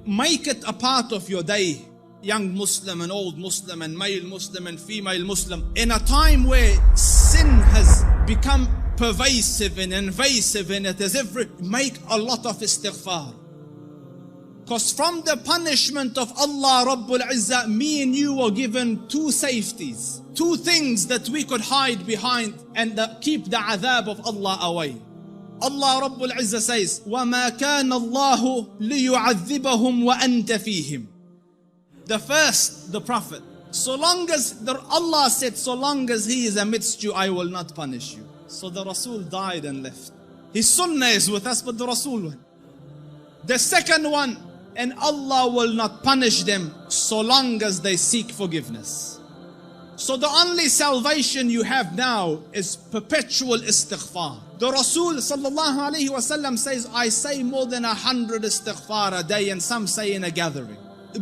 make it a part of your day. Young Muslim and old Muslim and male Muslim and female Muslim. In a time where sin has become pervasive and invasive and it is make a lot of istighfar. Because from the punishment of Allah Rabbul Izzah, me and you were given two safeties. Two things that we could hide behind and keep the adhab of Allah away. Allah Rabbul Izzah says, وَمَا كَانَ اللَّهُ لِيُعَذِّبَهُمْ وَأَنْتَ فِيهِمْ. The first, the Prophet. So long as, Allah said, so long as he is amidst you, I will not punish you. So the Rasul died and left. His sunnah is with us, but the Rasul went. The second one, and Allah will not punish them so long as they seek forgiveness. So the only salvation you have now is perpetual istighfar. The Rasul sallallahu alayhi wasallam says, I say more than 100 istighfar a day, and some say in a gathering.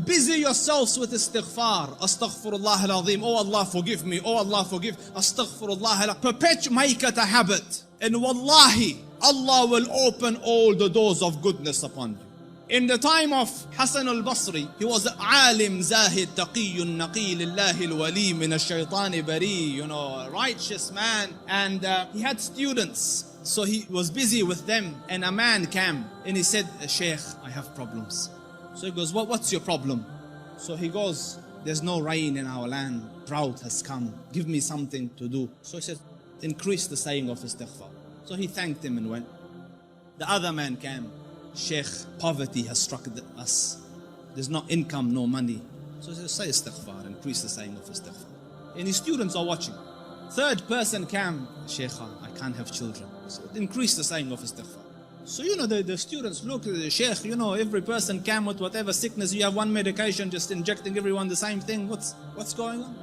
Busy yourselves with istighfar. Astaghfirullah al-azim. Oh Allah forgive me. Oh Allah forgive. Astaghfirullah al-azim. Make it a habit. And wallahi, Allah will open all the doors of goodness upon you. In the time of Hassan al-Basri, he was alim, zahid, taqiyyun, naqi, lillahi al-wali, min al-shaytani bari, a righteous man. And he had students. So he was busy with them. And a man came and he said, Shaykh, I have problems. So he goes, what's your problem? So he goes, there's no rain in our land. Drought has come. Give me something to do. So he said, increase the saying of istighfar. So he thanked him and went. The other man came. Sheikh, poverty has struck us. There's no income, no money. So he said, say istighfar, increase the saying of istighfar. And his students are watching. Third person came. Sheikh, I can't have children. So increase the saying of istighfar. So the students look at the Sheikh, every person came with whatever sickness. You have one medication, just injecting everyone the same thing. What's going on?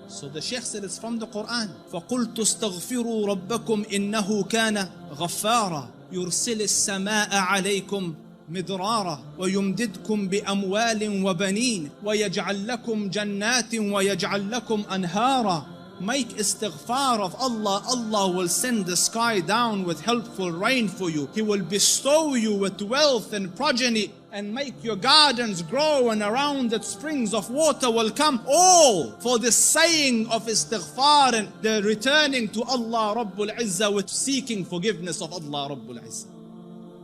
So the Sheikh said, it's from the Quran. فَقُلْتُ اسْتَغْفِرُوا رَبَّكُمْ إِنَّهُ كَانَ غَفَّارًا يُرْسِلِ السَّمَاءَ عَلَيْكُمْ مِدْرَارًا وَيُمْدِدْكُمْ بِأَمْوَالٍ وَبَنِينَ وَيَجْعَلْ لَكُمْ جَنَّاتٍ وَيَجْعَلْ لَكُمْ أَنْهَارًا. Make istighfar of Allah. Allah will send the sky down with helpful rain for you. He will bestow you with wealth and progeny and make your gardens grow, and around it springs of water will come. All for the saying of istighfar and the returning to Allah Rabbul Izzah with seeking forgiveness of Allah Rabbul Izzah.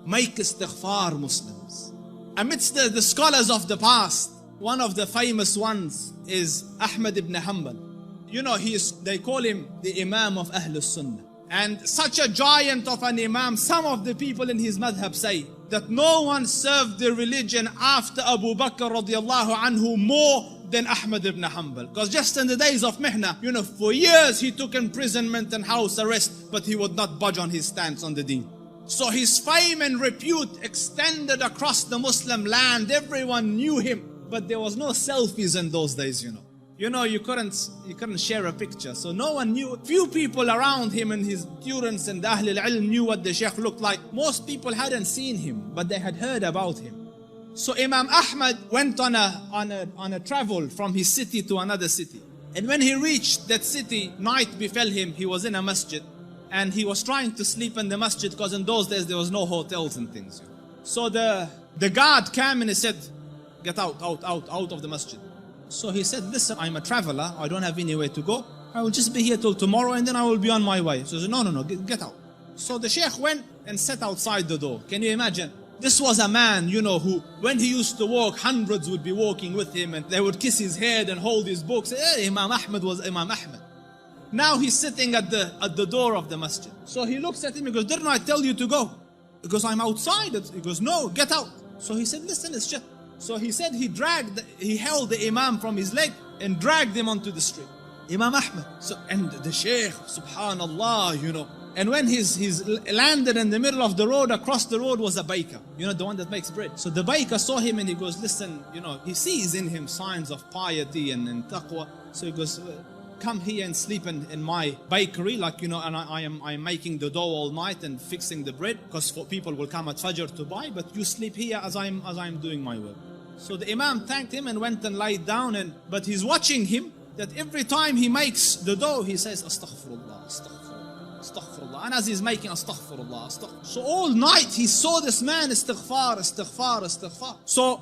Make istighfar, Muslims. Amidst the scholars of the past, one of the famous ones is Ahmad ibn Hanbal. They call him the Imam of Ahlul Sunnah. And such a giant of an Imam, some of the people in his madhab say that no one served the religion after Abu Bakr radiallahu anhu more than Ahmad ibn Hanbal. Because just in the days of Mihna, for years he took imprisonment and house arrest, but he would not budge on his stance on the deen. So his fame and repute extended across the Muslim land. Everyone knew him, but there was no selfies in those days, you couldn't share a picture. So no one knew. Few people around him and his students and the Ahlul Ilm knew what the Shaykh looked like. Most people hadn't seen him, but they had heard about him. So Imam Ahmad went on a travel from his city to another city. And when he reached that city, night befell him. He was in a masjid and he was trying to sleep in the masjid, because in those days there was no hotels and things. So the guard came and he said, get out of the masjid. So he said, listen, I'm a traveler. I don't have anywhere to go. I will just be here till tomorrow and then I will be on my way. So he said, no, get out. So the Shaykh went and sat outside the door. Can you imagine? This was a man, who, when he used to walk, hundreds would be walking with him and they would kiss his head and hold his books. Imam Ahmad was Imam Ahmad. Now he's sitting at the door of the masjid. So he looks at him, he goes, didn't I tell you to go? He goes, I'm outside. He goes, no, get out. So he said, listen, it's just... So he said he held the Imam from his leg and dragged him onto the street. Imam Ahmad. And the Shaykh, subhanallah, And when he's landed in the middle of the road, across the road was a baker, the one that makes bread. So the baker saw him and he goes, listen, he sees in him signs of piety and taqwa. So he goes, come here and sleep in my bakery, and I am making the dough all night and fixing the bread, because people will come at Fajr to buy, but you sleep here as I'm doing my work. So the Imam thanked him and went and laid down, but he's watching him, that every time he makes the dough, he says, Astaghfirullah, Astaghfirullah, Astaghfirullah. And as he's making Astaghfirullah, Astaghfirullah. So all night he saw this man, Istighfar, Istighfar, Istighfar. So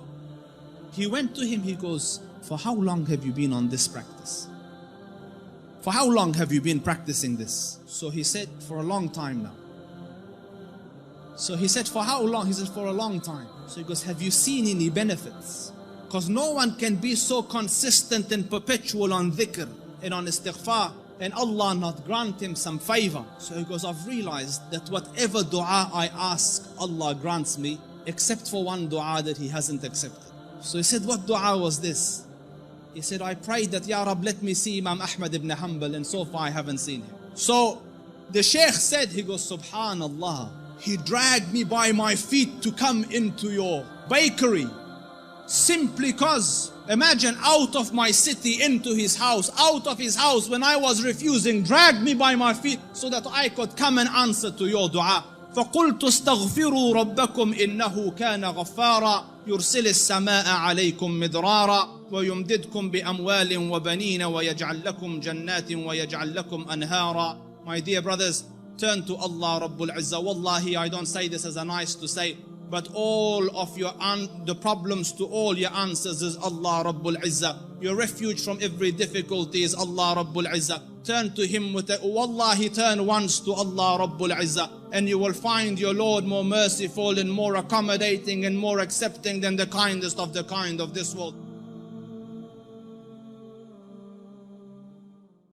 He went to him, he goes, for how long have you been on this practice? For how long have you been practicing this? So he said, for a long time now. So he said, for how long? He said, for a long time. So he goes, have you seen any benefits? Because no one can be so consistent and perpetual on dhikr and on istighfar and Allah not grant him some favor. So he goes, I've realized that whatever dua I ask, Allah grants me, except for one dua that he hasn't accepted. So he said, what dua was this? He said, I prayed that, Ya Rab, let me see Imam Ahmad ibn Hanbal, and so far I haven't seen him. So the Shaykh said, he goes, Subhanallah, he dragged me by my feet to come into your bakery. Simply cause, imagine, out of my city into his house, out of his house when I was refusing, dragged me by my feet so that I could come and answer to your dua. فقلت استغفروا ربكم إنه كان غفارا يرسل السماء عليكم مدرارا ويمددكم بأموال وبنين ويجعل لكم جنات ويجعل لكم أنهارا. My dear brothers, turn to Allah Rabbul Izzah. Wallahi, I don't say this as a nice to say, but all of the problems to all your answers is Allah Rabbul Izzah. Your refuge from every difficulty is Allah Rabbul Izzah. Turn to Him with it. Wallahi, turn once to Allah Rabbul Izzah, and you will find your Lord more merciful and more accommodating and more accepting than the kindest of the kind of this world.